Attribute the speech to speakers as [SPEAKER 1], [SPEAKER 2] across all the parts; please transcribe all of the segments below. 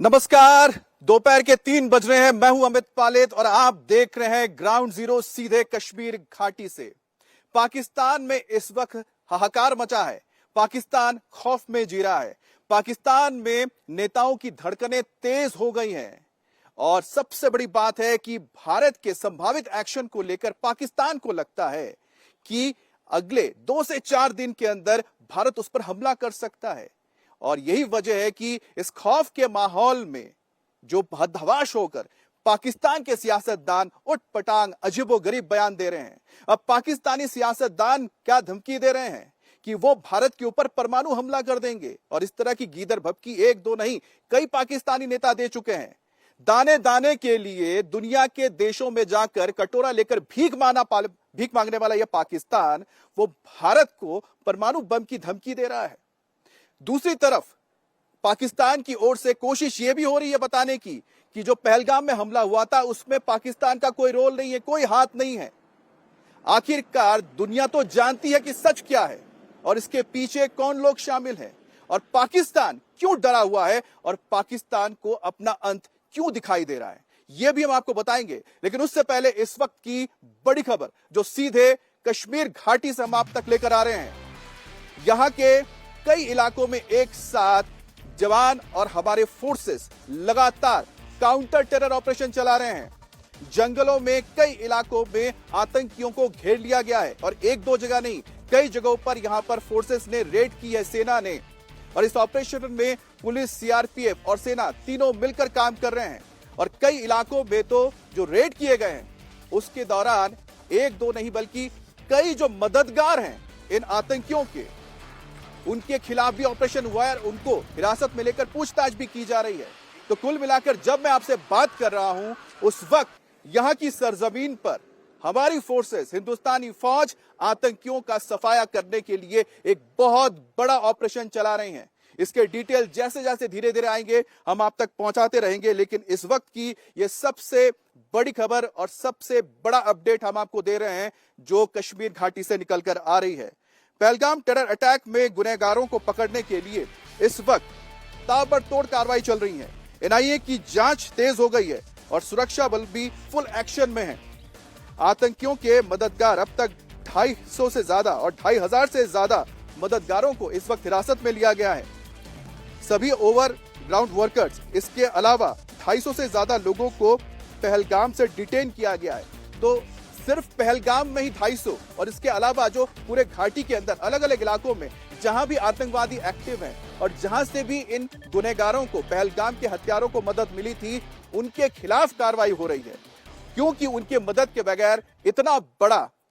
[SPEAKER 1] नमस्कार। दोपहर के 3 बज रहे हैं। मैं हूं अमित पालेत और आप देख रहे हैं ग्राउंड जीरो सीधे कश्मीर घाटी से। पाकिस्तान में इस वक्त हाहाकार मचा है। पाकिस्तान खौफ में जी रहा है। पाकिस्तान में नेताओं की धड़कनें तेज हो गई हैं और सबसे बड़ी बात है कि भारत के संभावित एक्शन को लेकर पाकिस्तान को लगता है कि अगले 2 से 4 दिन के अंदर भारत उस पर हमला कर सकता है। और यही वजह है कि इस खौफ के माहौल में जो हताश होकर पाकिस्तान के सियासतदान उटपटांग अजीबोगरीब बयान दे रहे हैं। अब पाकिस्तानी सियासतदान क्या धमकी दे रहे हैं कि वो भारत के ऊपर परमाणु हमला कर देंगे। और इस तरह की गीदड़ भभकी एक दो नहीं, कई पाकिस्तानी नेता दे चुके हैं। दाने दाने के लिए दुनिया के देशों में जाकर कटोरा लेकर भीख मांगने वाला यह पाकिस्तान, वो भारत को परमाणु बम की धमकी दे रहा है। दूसरी तरफ पाकिस्तान की ओर से कोशिश यह भी हो रही है बताने की कि जो पहलगाम में हमला हुआ था उसमें पाकिस्तान का कोई रोल नहीं है, कोई हाथ नहीं है। आखिरकार दुनिया तो जानती है कि सच क्या है और इसके पीछे कौन लोग शामिल हैं और पाकिस्तान क्यों डरा हुआ है और पाकिस्तान को अपना अंत क्यों दिखाई दे रहा है, यह भी हम आपको बताएंगे। लेकिन उससे पहले इस वक्त की बड़ी खबर जो सीधे कश्मीर घाटी से हम आप तक लेकर आ रहे हैं। यहां के कई इलाकों में एक साथ जवान और हमारे फोर्सेस लगातार काउंटर टेरर ऑपरेशन चला रहे हैं। जंगलों में कई इलाकों में आतंकियों को घेर लिया गया है और एक दो जगह नहीं, कई जगहों पर यहां पर फोर्सेस ने रेड की है, सेना ने। और इस ऑपरेशन में पुलिस, सीआरपीएफ और सेना तीनों मिलकर काम कर रहे हैं। और कई इलाकों में तो जो रेड किए गए हैं उसके दौरान एक दो नहीं बल्कि कई जो मददगार हैं इन आतंकियों के, उनके खिलाफ भी ऑपरेशन हुआ है और उनको हिरासत में लेकर पूछताछ भी की जा रही है। तो कुल मिलाकर जब मैं आपसे बात कर रहा हूं उस वक्त यहां की सरजमीन पर हमारी फोर्सेस, हिंदुस्तानी फौज आतंकियों का सफाया करने के लिए एक बहुत बड़ा ऑपरेशन चला रही हैं। इसके डिटेल जैसे जैसे धीरे धीरे आएंगे हम आप तक पहुंचाते रहेंगे। लेकिन इस वक्त की यह सबसे बड़ी खबर और सबसे बड़ा अपडेट हम आपको दे रहे हैं जो कश्मीर घाटी से निकलकर आ रही है। पहलगाम टेरर अटैक में गुनहगारों को पकड़ने के लिए इस वक्त ताबड़तोड़ कार्रवाई चल रही है। एनआईए की जांच तेज हो गई है और सुरक्षा बल भी फुल एक्शन में है। आतंकियों के मददगार अब तक 250 से ज्यादा और 2500 से ज्यादा मददगारों को इस वक्त हिरासत में लिया गया है। सभी ओवर ग्राउंड वर्कर्स, इसके अलावा 250 से ज्यादा लोगों को पहलगाम से डिटेन किया गया है। तो सिर्फ पहलगाम में ही 250 और इसके अलावा जो पूरे घाटी के अंदर अलग अलग इलाकों में जहां भी आतंकवादी एक्टिव हैं और जहां से भी इन गुनहगारों को, पहलगाम के हत्यारों को मदद मिली थी, उनके खिलाफ कार्रवाई हो रही है। क्योंकि उनके मदद के बगैर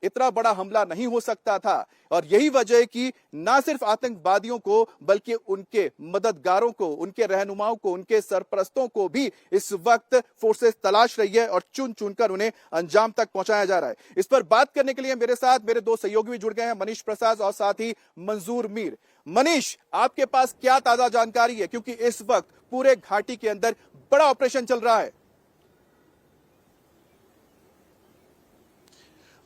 [SPEAKER 1] इतना बड़ा हमला नहीं हो सकता था। और यही वजह है कि ना सिर्फ आतंकवादियों को बल्कि उनके मददगारों को, उनके रहनुमाओं को, उनके सरपरस्तों को भी इस वक्त फोर्सेस तलाश रही है और चुन चुनकर उन्हें अंजाम तक पहुंचाया जा रहा है। इस पर बात करने के लिए मेरे साथ मेरे दो सहयोगी भी जुड़ गए हैं, मनीष प्रसाद और साथ ही मंजूर मीर। मनीष, आपके पास क्या ताजा जानकारी है क्योंकि इस वक्त पूरे घाटी के अंदर बड़ा ऑपरेशन चल रहा है?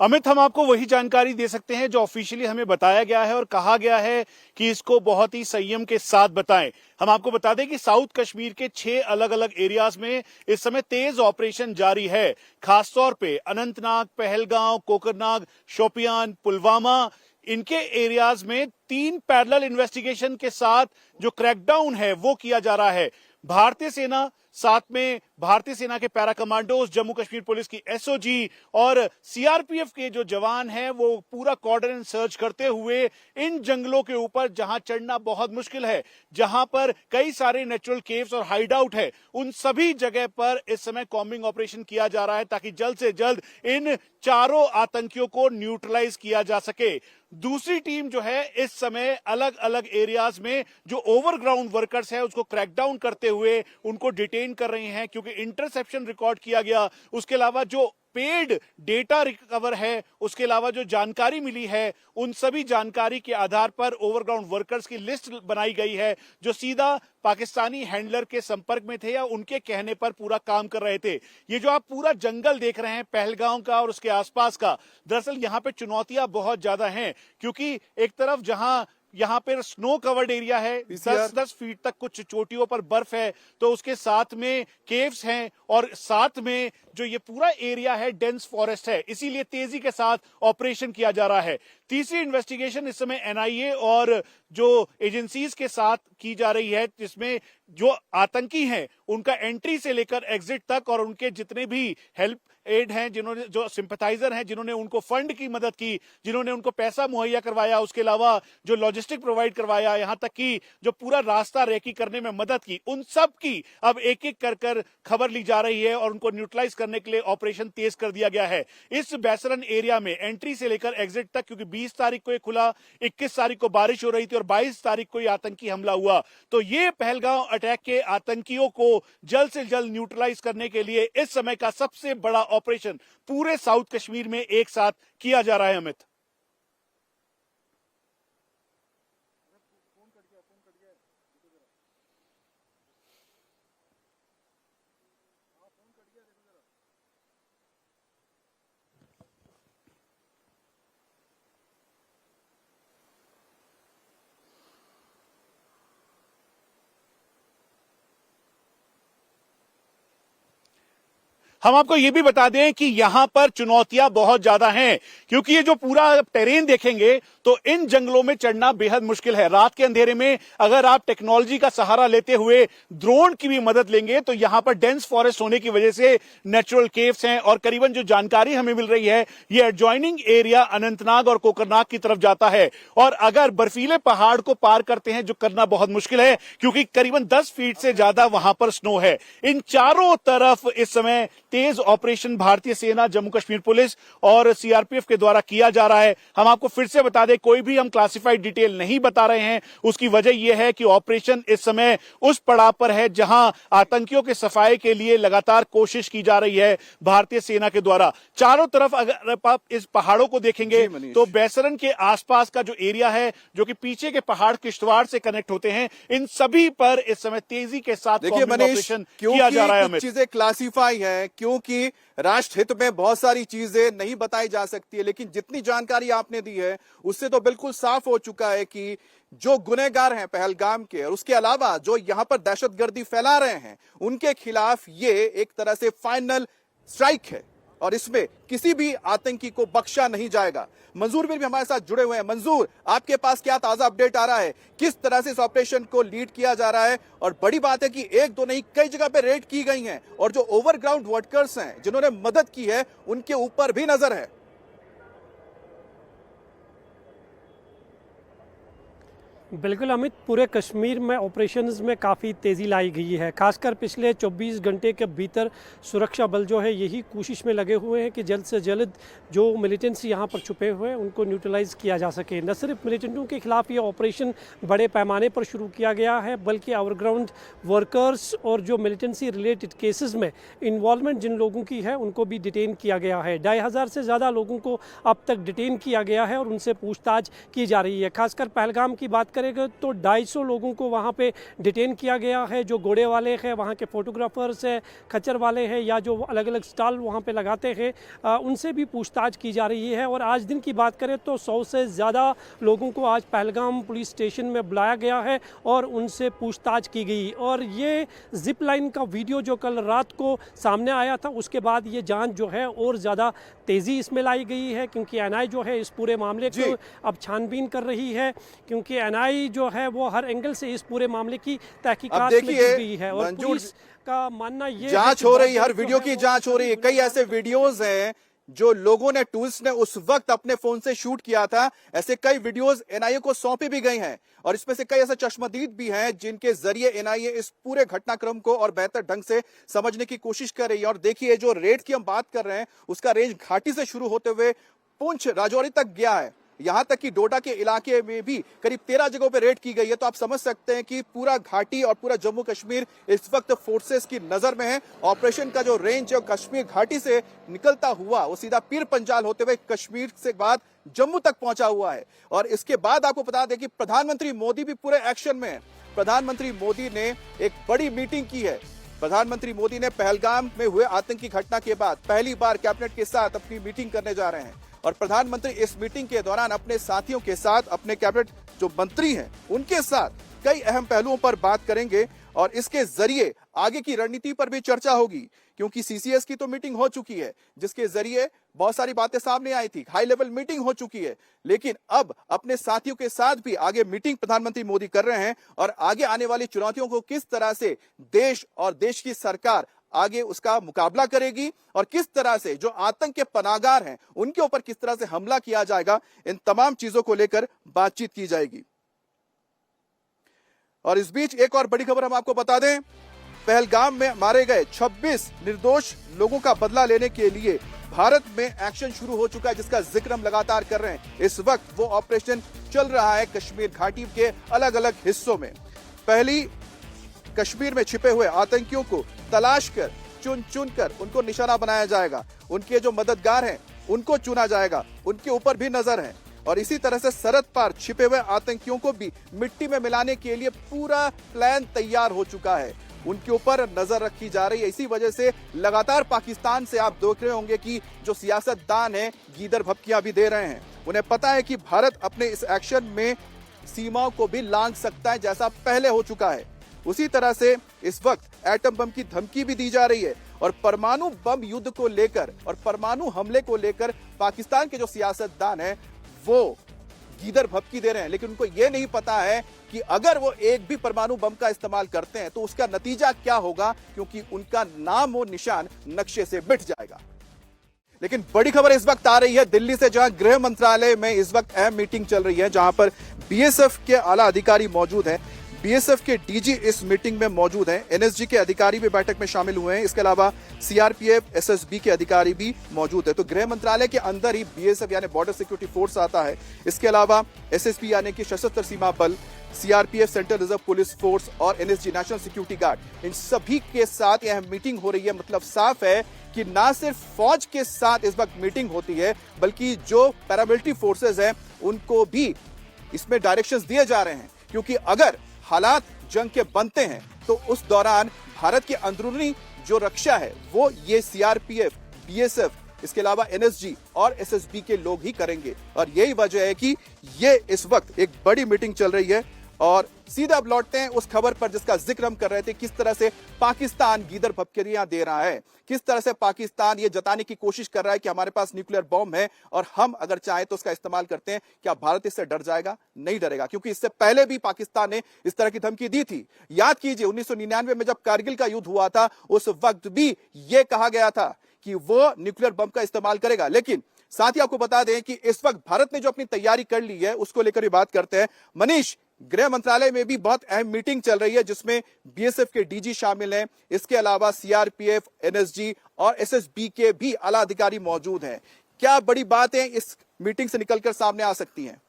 [SPEAKER 2] अमित, हम आपको वही जानकारी दे सकते हैं जो ऑफिशियली हमें बताया गया है और कहा गया है कि इसको बहुत ही संयम के साथ बताएं। हम आपको बता दें कि साउथ कश्मीर के 6 अलग अलग एरियाज में इस समय तेज ऑपरेशन जारी है। खासतौर पे अनंतनाग, पहलगांव, कोकरनाग, शोपियान, पुलवामा, इनके एरियाज में 3 पैरेलल इन्वेस्टिगेशन के साथ जो क्रैकडाउन है वो किया जा रहा है। भारतीय सेना, साथ में भारतीय सेना के para commandos, Jammu Kashmir police की एसओजी और सीआरपीएफ के जो जवान हैं वो पूरा कॉर्डन सर्च करते हुए इन जंगलों के ऊपर जहां चढ़ना बहुत मुश्किल है, जहां पर कई सारे नेचुरल केव्स और हाइड आउट है, उन सभी जगह पर इस समय कॉम्बिंग ऑपरेशन किया जा रहा है ताकि जल्द से जल्द इन चारों आतंकियों को न्यूट्रलाइज किया जा सके। दूसरी टीम जो है इस समय अलग अलग एरियाज में जो ओवरग्राउंड वर्कर्स है उसको क्रैकडाउन करते हुए उनको डिटेन कर रही हैं, क्योंकि इंटरसेप्शन रिकॉर्ड किया गया। उसके अलावा जो पेड डेटा रिकवर है, उसके अलावा जो जानकारी मिली है, उन सभी जानकारी के आधार पर ओवरग्राउंड वर्कर्स की लिस्ट बनाई गई है जो सीधा पाकिस्तानी हैंडलर के संपर्क में थे या उनके कहने पर पूरा काम कर रहे थे। ये जो आप पूरा जंगल देख रहे हैं पहलगांव का और उसके आसपास का, दरअसल यहाँ पे चुनौतियां बहुत ज्यादा हैं, क्योंकि एक तरफ जहां यहाँ पर स्नो कवर्ड एरिया है, 10-10 फीट तक कुछ चोटियों पर बर्फ है, तो उसके साथ में केव्स हैं और साथ में जो ये पूरा एरिया है डेंस फॉरेस्ट है, इसीलिए तेजी के साथ ऑपरेशन किया जा रहा है। तीसरी इन्वेस्टिगेशन इस समय एनआईए और जो एजेंसीज के साथ की जा रही है, जिसमें जो आतंकी हैं उनका एंट्री से लेकर एग्जिट तक और उनके जितने भी हेल्प एड हैं, जिन्होंने जो सिंपथाइजर हैं, जिन्होंने उनको फंड की मदद की, जिन्होंने उनको पैसा मुहैया करवाया, उसके अलावा जो लॉजिस्टिक प्रोवाइड करवाया, यहां तक कि जो पूरा रास्ता रेकी करने में मदद की, उन सब की अब एक एक कर खबर ली जा रही है और उनको न्यूट्रलाइज करने के लिए ऑपरेशन तेज कर दिया गया है। इस बैसरन एरिया में एंट्री से लेकर एग्जिट तक, क्योंकि 20 तारीख को ये खुला, 21 तारीख को बारिश हो रही थी और 22 तारीख को ये आतंकी हमला हुआ, तो ये पहलगांव अटैक के आतंकियों को जल्द से जल्द न्यूट्रलाइज करने के लिए इस समय का सबसे बड़ा ऑपरेशन पूरे साउथ कश्मीर में एक साथ किया जा रहा है। अमित, हम आपको यह भी बता दें कि यहां पर चुनौतियां बहुत ज्यादा हैं, क्योंकि ये जो पूरा टेरेन देखेंगे तो इन जंगलों में चढ़ना बेहद मुश्किल है। रात के अंधेरे में अगर आप टेक्नोलॉजी का सहारा लेते हुए ड्रोन की भी मदद लेंगे तो यहां पर डेंस फॉरेस्ट होने की वजह से नेचुरल केव्स हैं और करीबन जो जानकारी हमें मिल रही है ये एडजॉइनिंग एरिया अनंतनाग और कोकरनाग की तरफ जाता है। और अगर बर्फीले पहाड़ को पार करते हैं, जो करना बहुत मुश्किल है क्योंकि करीबन 10 फीट से ज्यादा वहां पर स्नो है, इन चारों तरफ इस समय तेज ऑपरेशन भारतीय सेना, जम्मू कश्मीर पुलिस और सीआरपीएफ के द्वारा किया जा रहा है। हम आपको फिर से बता दें, कोई भी हम क्लासिफाइड डिटेल नहीं बता रहे हैं। उसकी वजह यह है कि ऑपरेशन इस समय उस पड़ाव पर है जहां आतंकियों के सफाई के लिए लगातार कोशिश की जा रही है भारतीय सेना के द्वारा। चारों तरफ अगर आप इस पहाड़ों को देखेंगे तो बैसरन के आसपास का जो एरिया है, जो कि पीछे के पहाड़ किश्तवाड़ से कनेक्ट होते हैं, इन सभी पर इस समय तेजी के साथ ऑपरेशन किया जा रहा है।
[SPEAKER 1] कुछ चीजें क्लासिफाई है क्योंकि राष्ट्र हित में बहुत सारी चीजें नहीं बताई जा सकती है, लेकिन जितनी जानकारी आपने दी है उससे तो बिल्कुल साफ हो चुका है कि जो गुनहगार हैं पहलगाम के और उसके अलावा जो यहां पर दहशतगर्दी फैला रहे हैं, उनके खिलाफ ये एक तरह से फाइनल स्ट्राइक है और इसमें किसी भी आतंकी को बख्शा नहीं जाएगा। मंजूर भी हमारे साथ जुड़े हुए हैं। मंजूर, आपके पास क्या ताजा अपडेट आ रहा है, किस तरह से इस ऑपरेशन को लीड किया जा रहा है? और बड़ी बात है कि एक दो नहीं, कई जगह पे रेड की गई हैं और जो ओवरग्राउंड वर्कर्स हैं जिन्होंने मदद की है उनके ऊपर भी नजर है।
[SPEAKER 3] बिल्कुल अमित, पूरे कश्मीर में ऑपरेशंस में काफ़ी तेज़ी लाई गई है। खासकर पिछले 24 घंटे के भीतर सुरक्षा बल जो है यही कोशिश में लगे हुए हैं कि जल्द से जल्द जो मिलिटेंट्स यहाँ पर छुपे हुए हैं उनको न्यूट्रलाइज किया जा सके। न सिर्फ मिलिटेंटों के खिलाफ ये ऑपरेशन बड़े पैमाने पर शुरू किया गया है, बल्कि ओवरग्राउंड वर्कर्स और जो मिलिटेंसी रिलेटेड केसेस में इन्वॉल्वमेंट जिन लोगों की है उनको भी डिटेन किया गया है। 2500 से ज़्यादा लोगों को अब तक डिटेन किया गया है और उनसे पूछताछ की जा रही है। खासकर पहलगाम की बात करेंगे तो 250 लोगों को वहाँ पे डिटेन किया गया है। जो घोड़े वाले हैं, वहाँ के फोटोग्राफर्स हैं, खच्चर वाले हैं या जो अलग अलग स्टॉल वहाँ पे लगाते हैं, उनसे भी पूछताछ की जा रही है। और आज दिन की बात करें तो 100 से ज़्यादा लोगों को आज पहलगाम पुलिस स्टेशन में बुलाया गया है और उनसे पूछताछ की गई। और ये जिप लाइन का वीडियो जो कल रात को सामने आया था, उसके बाद ये जांच जो है और ज़्यादा तेज़ी इसमें लाई गई है, क्योंकि एनआई जो है इस पूरे मामले को अब छानबीन कर रही है, क्योंकि एनआई जो है वो हर एंगल से इस पूरे मामले की तहकीकात में जुट गई है। और पुलिस का मानना ये
[SPEAKER 1] जांच हो रही है, हर वीडियो की जांच हो रही है। कई ऐसे वीडियोस हैं जो लोगों ने, टूरिस्ट ने उस वक्त अपने फोन से शूट किया था। ऐसे कई वीडियोस एनआईए को सौंपे भी गए हैं और इसमें से कई ऐसे चश्मदीद भी हैं जिनके जरिए एनआईए इस पूरे घटनाक्रम को और बेहतर ढंग से समझने की कोशिश कर रही है। और देखिए, जो रेड की हम बात कर रहे हैं उसका रेंज घाटी से शुरू होते हुए पुंछ, राजौरी तक गया है। यहां तक कि डोडा के इलाके में भी करीब 13 जगहों पे रेड की गई है। तो आप समझ सकते हैं कि पूरा घाटी और पूरा जम्मू कश्मीर इस वक्त फोर्सेस की नजर में है। ऑपरेशन का जो रेंज है कश्मीर घाटी से निकलता हुआ वो सीधा पीर पंजाल होते हुए कश्मीर से बाद जम्मू तक पहुंचा हुआ है। और इसके बाद आपको बता दें कि प्रधानमंत्री मोदी भी पूरे एक्शन में है। प्रधानमंत्री मोदी ने एक बड़ी मीटिंग की है। प्रधानमंत्री मोदी ने पहलगाम में हुए आतंकी घटना के बाद पहली बार कैबिनेट के साथ अपनी मीटिंग करने जा रहे हैं। और प्रधानमंत्री इस मीटिंग के दौरान अपने साथियों के साथ, अपने कैबिनेट जो मंत्री हैं उनके साथ कई अहम पहलुओं पर बात करेंगे और इसके जरिए आगे की रणनीति पर भी चर्चा होगी, क्योंकि सीसीएस की तो मीटिंग हो चुकी है जिसके जरिए बहुत सारी बातें सामने आई थी, हाई लेवल मीटिंग हो चुकी है, लेकिन अब अपने साथियों के साथ भी आगे मीटिंग प्रधानमंत्री मोदी कर रहे हैं और आगे आने वाली चुनौतियों को किस तरह से देश और देश की सरकार आगे उसका मुकाबला करेगी और किस तरह से जो आतंक के पनाहगार हैं उनके ऊपर किस तरह से हमला किया जाएगा, इन तमाम चीजों को लेकर बातचीत की जाएगी। और इस बीच एक और बड़ी खबर हम आपको बता दें, पहलगाम में मारे गए 26 निर्दोष लोगों का बदला लेने के लिए भारत में एक्शन शुरू हो चुका है, जिसका जिक्र हम लगातार कर रहे हैं। इस वक्त वो ऑपरेशन चल रहा है कश्मीर घाटी के अलग अलग हिस्सों में। पहली कश्मीर में छिपे हुए आतंकियों को तलाश कर चुन चुन कर उनको निशाना बनाया जाएगा, उनके जो मददगार हैं उनको चुना जाएगा, उनके ऊपर भी नजर है और इसी तरह से सरहद पार छिपे हुए आतंकियों को भी मिट्टी में मिलाने के लिए पूरा प्लान तैयार हो चुका है, उनके ऊपर नजर रखी जा रही है। इसी वजह से लगातार पाकिस्तान से आप देख रहे होंगे कि जो सियासतदान है गीदर भपकियां भी दे रहे हैं। उन्हें पता है कि भारत अपने इस एक्शन में सीमाओं को भी लांघ सकता है, जैसा पहले हो चुका है। उसी तरह से इस वक्त एटम बम की धमकी भी दी जा रही है और परमाणु बम युद्ध को लेकर और परमाणु हमले को लेकर पाकिस्तान के जो सियासतदान हैं वो गीदर भपकी दे रहे हैं, लेकिन उनको यह नहीं पता है कि अगर वो एक भी परमाणु बम का इस्तेमाल करते हैं तो उसका नतीजा क्या होगा, क्योंकि उनका नाम और निशान नक्शे से मिट जाएगा। लेकिन बड़ी खबर इस वक्त आ रही है दिल्ली से, जहां गृह मंत्रालय में इस वक्त अहम मीटिंग चल रही है, जहां पर बीएसएफ के आला अधिकारी मौजूद हैं। बीएसएफ के डीजी इस मीटिंग में मौजूद हैं, एनएसजी के अधिकारी भी बैठक में शामिल हुए हैं, इसके अलावा सीआरपीएफ, एसएसबी के अधिकारी भी मौजूद है। तो गृह मंत्रालय के अंदर ही बीएसएफ यानी बॉर्डर सिक्योरिटी फोर्स आता है, इसके अलावा एसएसपी यानी कि सशस्त्र सीमा बल, CRPF central reserve police force और एनएसजी नेशनल सिक्योरिटी गार्ड, इन सभी के साथ यह मीटिंग हो रही है। मतलब साफ है कि ना सिर्फ फौज के साथ इस वक्त मीटिंग होती है, बल्कि जो पैरामिलिट्री फोर्सेज हैं उनको भी इसमें डायरेक्शंस दिए जा रहे हैं, क्योंकि अगर हालात जंग के बनते हैं तो उस दौरान भारत की अंदरूनी जो रक्षा है वो ये सीआरपीएफ, बीएसएफ, इसके अलावा एनएसजी और एसएसबी के लोग ही करेंगे। और यही वजह है कि ये इस वक्त एक बड़ी मीटिंग चल रही है। और सीधा अब लौटते हैं उस खबर पर जिसका जिक्र हम कर रहे थे, किस तरह से पाकिस्तान गीदर भपकियां दे रहा है, किस तरह से पाकिस्तान ये जताने की कोशिश कर रहा है कि हमारे पास न्यूक्लियर बॉम्ब है और हम अगर चाहें तो उसका इस्तेमाल करते हैं। क्या भारत इससे डर जाएगा? नहीं डरेगा, क्योंकि इससे पहले भी पाकिस्तान ने इस तरह की धमकी दी थी। याद कीजिए 1999 में जब कारगिल का युद्ध हुआ था, उस वक्त भी यह कहा गया था कि वो न्यूक्लियर बम का इस्तेमाल करेगा। लेकिन साथ ही आपको बता दें कि इस वक्त भारत ने जो अपनी तैयारी कर ली है उसको लेकर भी बात करते हैं। मनीष, गृह मंत्रालय में भी बहुत अहम मीटिंग चल रही है जिसमें बीएसएफ के डीजी शामिल हैं, इसके अलावा सीआरपीएफ, एनएसजी और एसएसबी के भी आला अधिकारी मौजूद हैं। क्या बड़ी बातें इस मीटिंग से निकलकर सामने आ सकती हैं?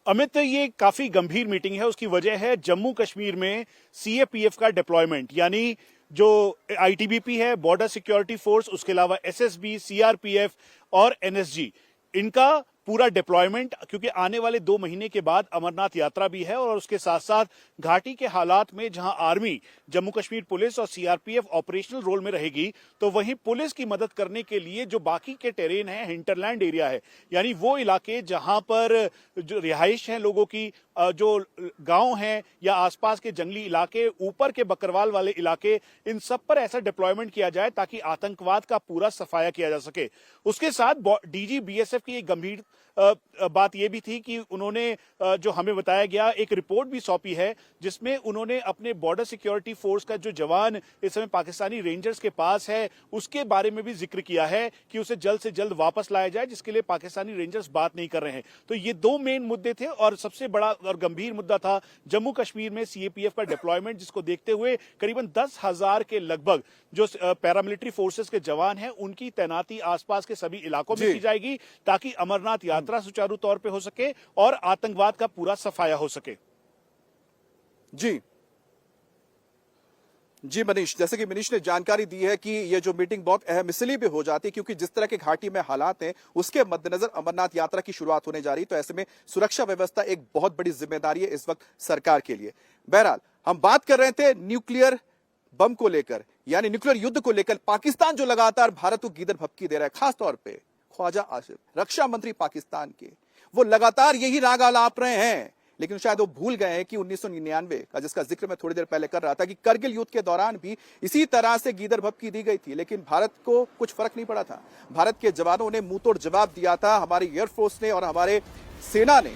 [SPEAKER 2] अमित, ये काफी गंभीर मीटिंग है। उसकी वजह है जम्मू कश्मीर में सीएपीएफ का डिप्लॉयमेंट, यानी जो आईटीबीपी है, बॉर्डर सिक्योरिटी फोर्स, उसके अलावा एसएसबी, सीआरपीएफ और एनएसजी, इनका पूरा डिप्लॉयमेंट, क्योंकि आने वाले 2 महीने के बाद अमरनाथ यात्रा भी है और उसके साथ साथ घाटी के हालात में जहां आर्मी, जम्मू कश्मीर पुलिस और सीआरपीएफ ऑपरेशनल रोल में रहेगी, तो वहीं पुलिस की मदद करने के लिए जो बाकी के टेरेन है, हिंटरलैंड एरिया है, यानी वो इलाके जहां पर जो रिहाइश है लोगों की, जो गांव हैं या आसपास के जंगली इलाके, ऊपर के बकरवाल वाले इलाके, इन सब पर ऐसा डिप्लॉयमेंट किया जाए ताकि आतंकवाद का पूरा सफाया किया जा सके। उसके साथ डीजी बीएसएफ की एक गंभीर बात यह भी थी कि उन्होंने जो हमें बताया गया एक रिपोर्ट भी सौंपी है जिसमें उन्होंने अपने बॉर्डर सिक्योरिटी फोर्स का जो जवान इस समय पाकिस्तानी रेंजर्स के पास है उसके बारे में भी जिक्र किया है कि उसे जल्द से जल्द वापस लाया जाए, जिसके लिए पाकिस्तानी रेंजर्स बात नहीं कर रहे हैं। तो ये 2 मेन मुद्दे थे और सबसे बड़ा और गंभीर मुद्दा था जम्मू कश्मीर में सीएपीएफ का डिप्लॉयमेंट, जिसको देखते हुए करीबन 10,000 के लगभग जो पैरामिलिट्री फोर्सेस के जवान हैं उनकी तैनाती आसपास के सभी इलाकों में की जाएगी ताकि अमरनाथ यात्रा सुचारू तौर पे हो सके और आतंकवाद का पूरा सफाया हो सके।
[SPEAKER 1] जी मनीष, जैसे कि मनीष ने जानकारी दी है कि यह जो मीटिंग बहुत अहम इसलिए भी हो जाती है क्योंकि जिस तरह के घाटी में हालात हैं उसके मद्देनजर अमरनाथ यात्रा की शुरुआत होने जा रही है, तो ऐसे में सुरक्षा व्यवस्था एक बहुत बड़ी जिम्मेदारी है इस वक्त सरकार के लिए। बहरहाल हम बात कर रहे थे न्यूक्लियर बम को लेकर। यानी न्यूक्लियर युद्ध को लेकर पाकिस्तान जो लगातार भारत को गीदड़ भभकी दे रहा है, खासतौर पे ख्वाजा आसिफ रक्षा मंत्री पाकिस्तान के, वो लगातार यही राग आलाप रहे हैं। लेकिन शायद वो भूल गए हैं कि 1999 का, जिसका जिक्र मैं थोड़ी देर पहले कर रहा था, कि करगिल युद्ध के दौरान भी इसी तरह से गीदड़ भभकी दी गई थी, लेकिन भारत को कुछ फर्क नहीं पड़ा था। भारत के जवानों ने मुंहतोड़ जवाब दिया था, हमारी एयरफोर्स ने और हमारे सेना ने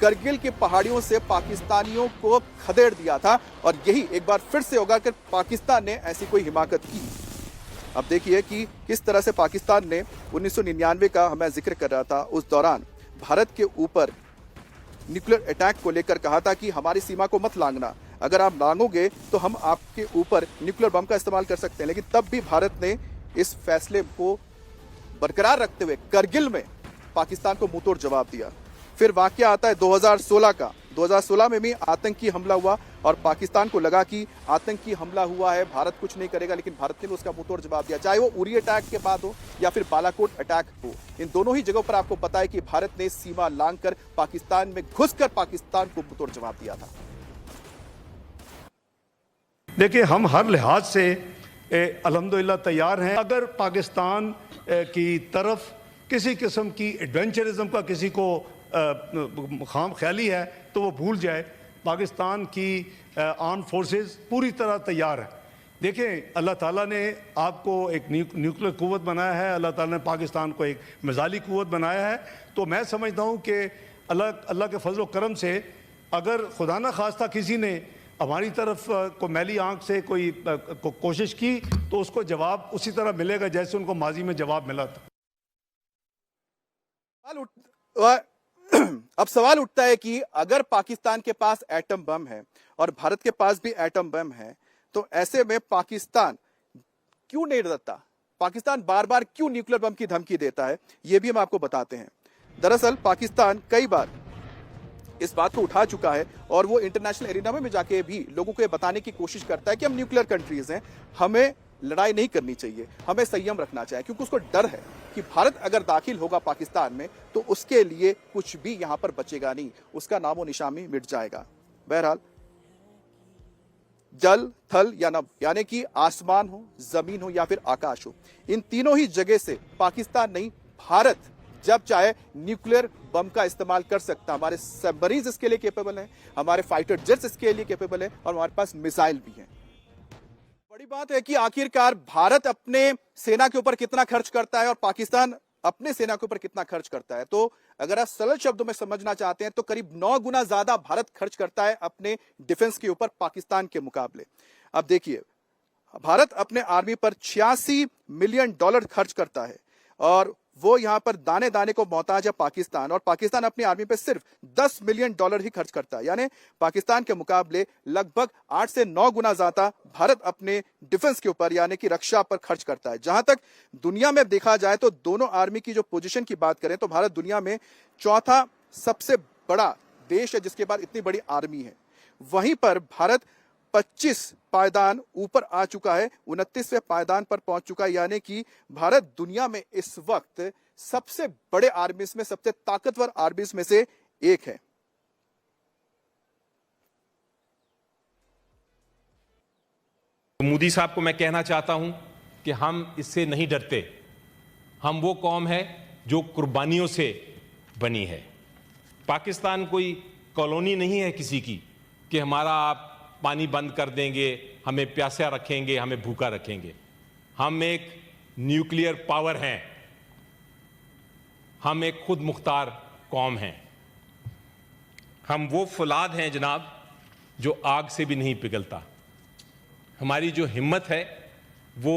[SPEAKER 1] करगिल की पहाड़ियों से पाकिस्तानियों को खदेड़ दिया था। और यही एक बार फिर से होगा कि पाकिस्तान ने ऐसी कोई हिमाकत की। अब देखिए कि किस तरह से पाकिस्तान ने 1999 का मैं जिक्र कर रहा था, उस दौरान भारत के ऊपर न्यूक्लियर अटैक को लेकर कहा था कि हमारी सीमा को मत लांघना, अगर आप लांघोगे तो हम आपके ऊपर न्यूक्लियर बम का इस्तेमाल कर सकते हैं। लेकिन तब भी भारत ने इस फैसले को बरकरार रखते हुए करगिल में पाकिस्तान को मुंहतोड़ जवाब दिया। फिर वाकया आता है 2016 का। 2016 में भी आतंकी हमला हुआ और पाकिस्तान को लगा कि आतंकी हमला हुआ है, भारत कुछ नहीं करेगा, लेकिन भारत ने भी उसका मुंहतोड़ जवाब दिया। चाहे वो उरी अटैक के बाद हो या फिर बालाकोट अटैक हो, इन दोनों ही जगहों पर आपको पता है कि भारत ने सीमा लांघकर पाकिस्तान में घुसकर पाकिस्तान को मुंहतोड़ जवाब दिया था।
[SPEAKER 4] देखिए, हम हर लिहाज से अल्हम्दुलिल्लाह तैयार हैं। अगर पाकिस्तान की तरफ किसी किस्म की एडवेंचरिज्म का किसी को खाम ख्याली है तो वो भूल जाए। पाकिस्तान की आर्म फोर्सेस पूरी तरह तैयार है। देखें, अल्लाह ताला ने आपको एक न्यूक्लियर कुव्वत बनाया है, अल्लाह ताला ने पाकिस्तान को एक मिसाइली कुव्वत बनाया है। तो मैं समझता हूँ कि अल्लाह के फजल करम से अगर खुदा न खास्ता किसी ने हमारी तरफ को मैली आंख से कोई कोशिश की तो उसको जवाब उसी तरह मिलेगा जैसे उनको माजी में जवाब मिला था।
[SPEAKER 1] अब सवाल उठता है कि अगर पाकिस्तान के पास एटम बम है और भारत के पास भी एटम बम है, तो ऐसे में पाकिस्तान क्यों नहीं डरता? पाकिस्तान बार बार क्यों न्यूक्लियर बम की धमकी देता है? यह भी हम आपको बताते हैं। दरअसल पाकिस्तान कई बार इस बात को उठा चुका है और वो इंटरनेशनल एरिना में जाके भी लोगों को ये बताने की कोशिश करता है कि हम न्यूक्लियर कंट्रीज हैं, हमें लड़ाई नहीं करनी चाहिए, हमें संयम रखना चाहिए, क्योंकि उसको डर है कि भारत अगर दाखिल होगा पाकिस्तान में तो उसके लिए कुछ भी यहां पर बचेगा नहीं, उसका नामो निशानी मिट जाएगा। बहरहाल जल, थल या नभ, यानी कि आसमान हो, जमीन हो या फिर आकाश हो, इन तीनों ही जगह से पाकिस्तान नहीं, भारत जब चाहे न्यूक्लियर बम का इस्तेमाल कर सकता। हमारे सबमरीन इसके लिए केपेबल हैं, हमारे फाइटर जेट्स इसके लिए केपेबल हैं और हमारे पास मिसाइल भी हैं। बड़ी बात है कि आखिरकार भारत अपने सेना के ऊपर कितना खर्च करता है और पाकिस्तान अपने सेना के ऊपर कितना खर्च करता है। तो अगर आप सरल शब्दों में समझना चाहते हैं तो करीब 9 गुना ज्यादा भारत खर्च करता है अपने डिफेंस के ऊपर पाकिस्तान के मुकाबले। अब देखिए, भारत अपने आर्मी पर $86 मिलियन खर्च करता है और वो यहां पर दाने दाने को मोहताज है पाकिस्तान, और पाकिस्तान अपनी आर्मी पे सिर्फ $10 मिलियन ही खर्च करता है। यानी पाकिस्तान के मुकाबले लगभग 8 से 9 गुना ज्यादा भारत अपने डिफेंस के ऊपर यानी कि रक्षा पर खर्च करता है। जहां तक दुनिया में देखा जाए तो दोनों आर्मी की जो पोजीशन की बात करें तो भारत दुनिया में चौथा सबसे बड़ा देश है जिसके बाद इतनी बड़ी आर्मी है। वहीं पर भारत 25 पायदान ऊपर आ चुका है, 29वें पायदान पर पहुंच चुका है। यानी कि भारत दुनिया में इस वक्त सबसे बड़े आर्मीज में, सबसे ताकतवर आर्मीज में से एक है।
[SPEAKER 5] मोदी साहब को मैं कहना चाहता हूं कि हम इससे नहीं डरते। हम वो कौम है जो कुर्बानियों से बनी है। पाकिस्तान कोई कॉलोनी नहीं है किसी की कि हमारा आप पानी बंद कर देंगे, हमें प्यासा रखेंगे, हमें भूखा रखेंगे। हम एक न्यूक्लियर पावर हैं, हम एक खुद मुख्तार कौम हैं। हम वो फौलाद हैं जनाब जो आग से भी नहीं पिघलता। हमारी जो हिम्मत है वो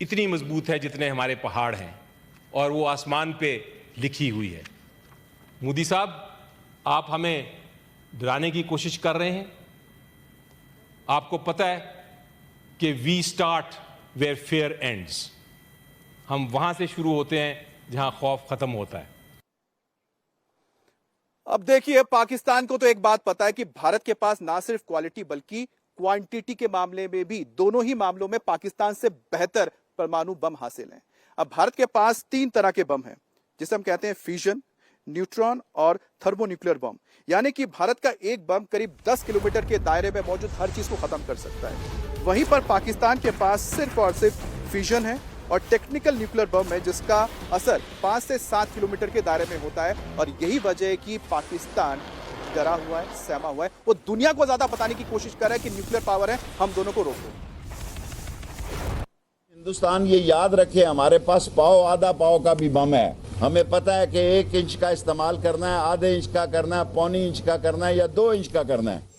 [SPEAKER 5] इतनी मजबूत है जितने हमारे पहाड़ हैं और वो आसमान पे लिखी हुई है। मोदी साहब, आप हमें डराने की कोशिश कर रहे हैं। आपको पता है कि we start where fair ends. हम वहां से शुरू होते हैं जहां खौफ खत्म होता है।
[SPEAKER 1] अब देखिए, पाकिस्तान को तो एक बात पता है कि भारत के पास ना सिर्फ क्वालिटी बल्कि क्वांटिटी के मामले में भी, दोनों ही मामलों में पाकिस्तान से बेहतर परमाणु बम हासिल हैं। अब भारत के पास 3 तरह के बम हैं जिसे हम कहते हैं फ्यूजन, न्यूट्रॉन और थर्मोन्यूक्लियर बम। यानी कि भारत का एक बम करीब 10 किलोमीटर के दायरे में मौजूद हर चीज को खत्म कर सकता है। वहीं पर पाकिस्तान के पास सिर्फ और सिर्फ फिजन है और टेक्निकल न्यूक्लियर बम है जिसका असर 5 से 7 किलोमीटर के दायरे में होता है। और यही वजह है कि पाकिस्तान डरा हुआ है, सहमा हुआ है। वो दुनिया को ज्यादा बताने की कोशिश कर रहा है कि न्यूक्लियर पावर है, हम दोनों को रोको।
[SPEAKER 6] हिंदुस्तान ये याद रखे, हमारे पास पाव आधा पाव का भी बम है। हमें पता है कि 1 इंच का इस्तेमाल करना है, आधे इंच का करना है, पौनी इंच का करना है या 2 इंच का करना है।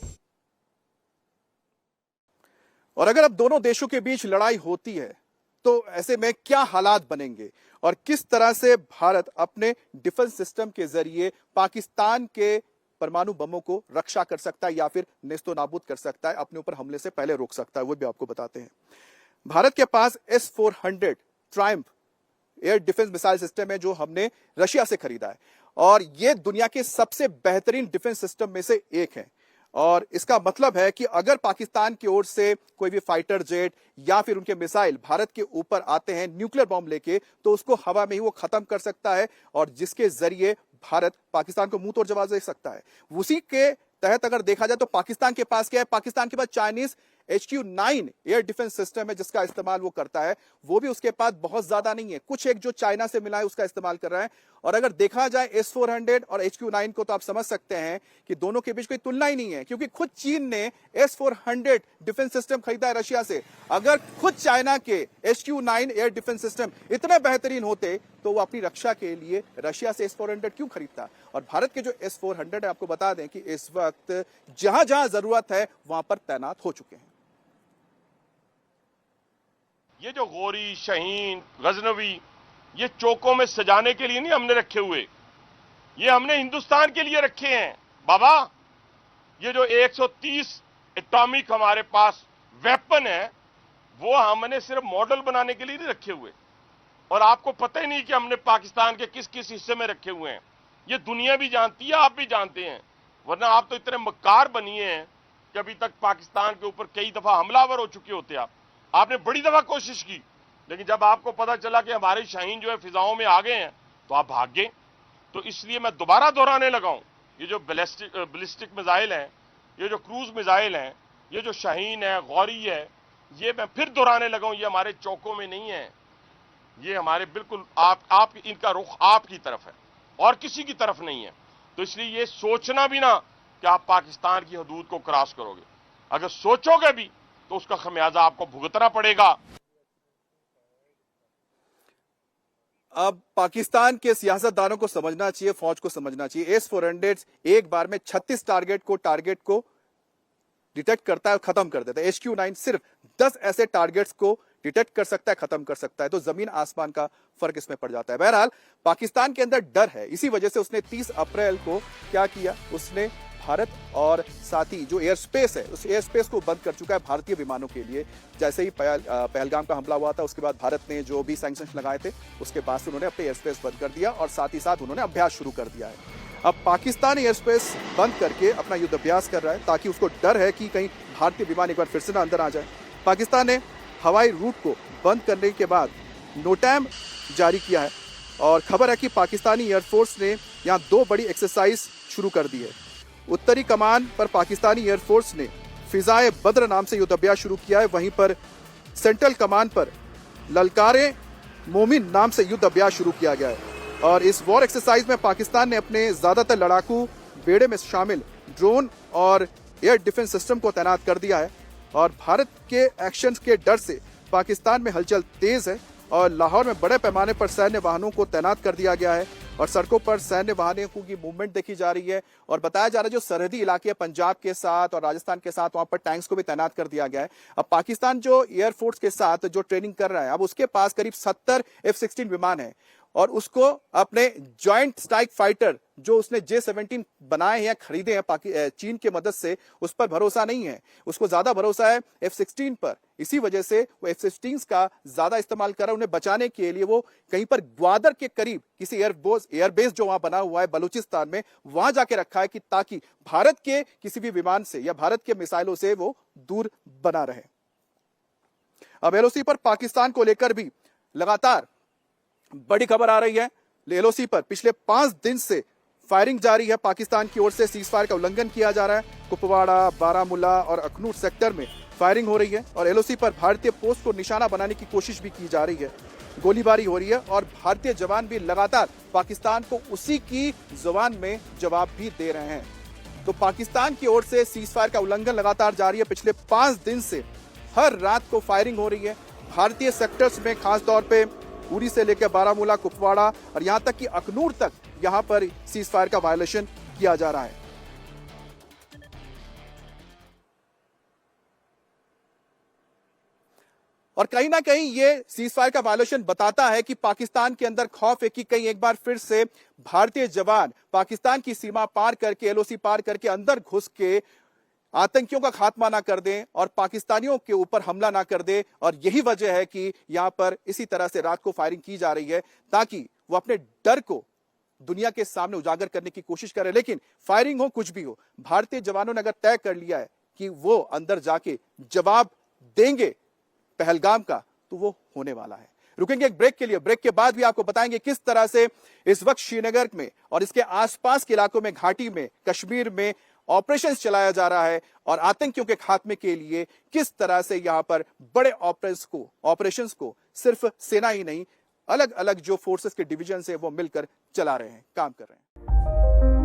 [SPEAKER 1] और अगर अब दोनों देशों के बीच लड़ाई होती है तो ऐसे में क्या हालात बनेंगे और किस तरह से भारत अपने डिफेंस सिस्टम के जरिए पाकिस्तान के परमाणु बमों को रक्षा कर सकता है या फिर नेस्तो नाबूद कर सकता है, अपने ऊपर हमले से पहले रोक सकता है, वो भी आपको बताते हैं। भारत के पास S-400 Triumph air defence missile system है जो हमने रशिया से खरीदा है और यह दुनिया के सबसे बेहतरीन डिफेंस सिस्टम में से एक है। और इसका मतलब है कि अगर पाकिस्तान की ओर से कोई भी फाइटर जेट या फिर उनके मिसाइल भारत के ऊपर आते हैं न्यूक्लियर बॉम्ब लेके, तो उसको हवा में ही वो खत्म कर सकता है और जिसके जरिए भारत पाकिस्तान को मुंह तोड़ जवाब दे सकता है। उसी के तहत अगर देखा जाए तो पाकिस्तान के पास क्या है, पाकिस्तान के पास Chinese HQ-9 air defence system है जिसका इस्तेमाल वो करता है। वो भी उसके पास बहुत ज्यादा नहीं है, कुछ एक जो चाइना से मिला है उसका इस्तेमाल कर रहा है। और अगर देखा जाए S-400 और HQ-9 को तो आप समझ सकते हैं कि दोनों के बीच कोई तुलना ही नहीं है, क्योंकि खुद चीन ने S-400 डिफेंस सिस्टम खरीदा है रशिया से। अगर खुद चाइना के HQ-9 एयर डिफेंस सिस्टम इतने बेहतरीन होते तो वो अपनी रक्षा के लिए रशिया से S-400 क्यों खरीदता। और भारत के जो S-400 है, आपको बता दें कि इस वक्त जहां जहां जरूरत है वहां पर तैनात हो चुके हैं।
[SPEAKER 7] ये जो गौरी, शहीन, गजनवी, ये चौकों में सजाने के लिए नहीं हमने रखे हुए, ये हमने हिंदुस्तान के लिए रखे हैं बाबा। ये जो 130 एटॉमिक हमारे पास वेपन है वो हमने सिर्फ मॉडल बनाने के लिए नहीं रखे हुए। और आपको पता ही नहीं कि हमने पाकिस्तान के किस किस हिस्से में रखे हुए हैं। ये दुनिया भी जानती है, आप भी जानते हैं, वरना आप तो इतने मक्कार बनिए हैं कि अभी तक पाकिस्तान के ऊपर कई दफा हमलावर हो चुके होते। आपने बड़ी दफा कोशिश की, लेकिन जब आपको पता चला कि हमारे शाहीन जो है फिजाओं में आ गए हैं तो आप भाग गए। तो इसलिए मैं दोबारा दोहराने लगा हूं, ये जो बैलिस्टिक मिसाइल हैं, ये जो क्रूज मिसाइल हैं, ये जो शाहीन है, गौरी है, ये मैं फिर दोहराने लगा हूं, ये हमारे चौकों में नहीं है, ये हमारे बिल्कुल आप इनका रुख आपकी तरफ है और किसी की तरफ नहीं है। तो इसलिए ये सोचना भी ना कि आप पाकिस्तान की हदूद को क्रॉस करोगे, अगर सोचोगे भी तो उसका खमियाजा आपको भुगतना पड़ेगा।
[SPEAKER 1] अब पाकिस्तान के सियासतदानों को समझना चाहिए, फौज को समझना चाहिए। S-400 एक बार में 36 टारगेट को डिटेक्ट करता है, खत्म कर देता है। HQ-9 सिर्फ 10 ऐसे टारगेट्स को डिटेक्ट कर सकता है, खत्म कर सकता है। तो जमीन आसमान का फर्क इसमें पड़ जाता है। बहरहाल पाकिस्तान के अंदर डर है, इसी वजह से उसने 30 अप्रैल को क्या किया, उसने भारत और साथ ही जो एयर स्पेस है उस एयर स्पेस को बंद कर चुका है भारतीय विमानों के लिए। जैसे ही पहलगाम का हमला हुआ था उसके बाद भारत ने जो भी सैंक्शंस लगाए थे उसके बाद से उन्होंने अपने एयर स्पेस बंद कर दिया और साथ ही साथ उन्होंने अभ्यास शुरू कर दिया है। अब पाकिस्तान एयर स्पेस बंद करके अपना युद्ध अभ्यास कर रहा है ताकि उसको डर है कि कहीं भारतीय विमान एक बार फिर से ना अंदर आ जाए। पाकिस्तान ने हवाई रूट को बंद करने के बाद नोटैम जारी किया है और खबर है कि पाकिस्तानी एयरफोर्स ने यहाँ 2 बड़ी एक्सरसाइज शुरू कर दी है। उत्तरी कमान पर पाकिस्तानी एयरफोर्स ने फिजाए बद्र नाम से युद्ध अभ्यास शुरू किया है, वहीं पर सेंट्रल कमान पर ललकारे मोमिन नाम से युद्ध अभ्यास शुरू किया गया है। और इस वॉर एक्सरसाइज में पाकिस्तान ने अपने ज्यादातर लड़ाकू बेड़े में शामिल ड्रोन और एयर डिफेंस सिस्टम को तैनात कर दिया है। और भारत के एक्शन के डर से पाकिस्तान में हलचल तेज है और लाहौर में बड़े पैमाने पर सैन्य वाहनों को तैनात कर दिया गया है और सड़कों पर सैन्य वाहनों की मूवमेंट देखी जा रही है। और बताया जा रहा है जो सरहदी इलाके पंजाब के साथ और राजस्थान के साथ वहां पर टैंक्स को भी तैनात कर दिया गया है। अब पाकिस्तान जो एयरफोर्स के साथ जो ट्रेनिंग कर रहा है, अब उसके पास करीब 70 F-16 विमान है और उसको अपने जॉइंट स्ट्राइक फाइटर जो उसने J-17 बनाए हैं या खरीदे हैं चीन की मदद से, उस पर भरोसा नहीं है। उसको ज्यादा भरोसा है F-16 पर। इसी वजह से वो F-16 का ज्यादा इस्तेमाल कर रहा है। उन्हें बचाने के लिए वो कहीं पर ग्वादर के करीब किसी एयरबेस जो वहां बना हुआ है बलूचिस्तान में, वहां जाके रखा है कि ताकि भारत के किसी भी विमान से या भारत के मिसाइलों से वो दूर बना रहे। अब LOC पर पाकिस्तान को लेकर भी लगातार बड़ी खबर आ रही है। LOC पर पिछले 5 दिन से फायरिंग जारी है। पाकिस्तान की ओर से सीज फायर का उल्लंघन किया जा रहा है। कुपवाड़ा, बारामूला और अखनूर सेक्टर में फायरिंग हो रही है और एलओसी पर भारतीय पोस्ट को निशाना बनाने की कोशिश भी की जा रही है। गोलीबारी हो रही है और भारतीय जवान भी लगातार पाकिस्तान को उसी की जुबान में जवाब भी दे रहे हैं। तो पाकिस्तान की ओर से सीज फायर का उल्लंघन लगातार जारी है। पिछले 5 दिन से हर रात को फायरिंग हो रही है भारतीय सेक्टर्स में, खास तौर पे उरी से लेकर बारामूला, कुपवाड़ा और यहां तक कि अखनूर तक यहां पर सीज फायर का वायलेशन किया जा रहा है। और कहीं ना कहीं ये सीज फायर का वायलेशन बताता है कि पाकिस्तान के अंदर खौफ है कि कहीं एक बार फिर से भारतीय जवान पाकिस्तान की सीमा पार करके, एलओसी पार करके अंदर घुस के आतंकियों का खात्मा ना कर दें और पाकिस्तानियों के ऊपर हमला ना कर दे। और यही वजह है कि यहां पर इसी तरह से रात को फायरिंग की जा रही है ताकि वो अपने डर को दुनिया के सामने उजागर करने की कोशिश करें। लेकिन फायरिंग हो, कुछ भी हो, भारतीय जवानों ने अगर तय कर लिया है कि वो अंदर जाके जवाब देंगे पहलगाम का, तो वो होने वाला है। रुकेंगे एक ब्रेक के लिए, ब्रेक के बाद भी आपको बताएंगे किस तरह से इस वक्त श्रीनगर में और इसके आसपास के इलाकों में, घाटी में, कश्मीर में ऑपरेशन चलाया जा रहा है और आतंकियों के खात्मे के लिए किस तरह से यहां पर बड़े ऑपरेशंस को सिर्फ सेना ही नहीं, अलग अलग जो फोर्सेस के डिविजन है वो मिलकर चला रहे हैं, काम कर रहे हैं।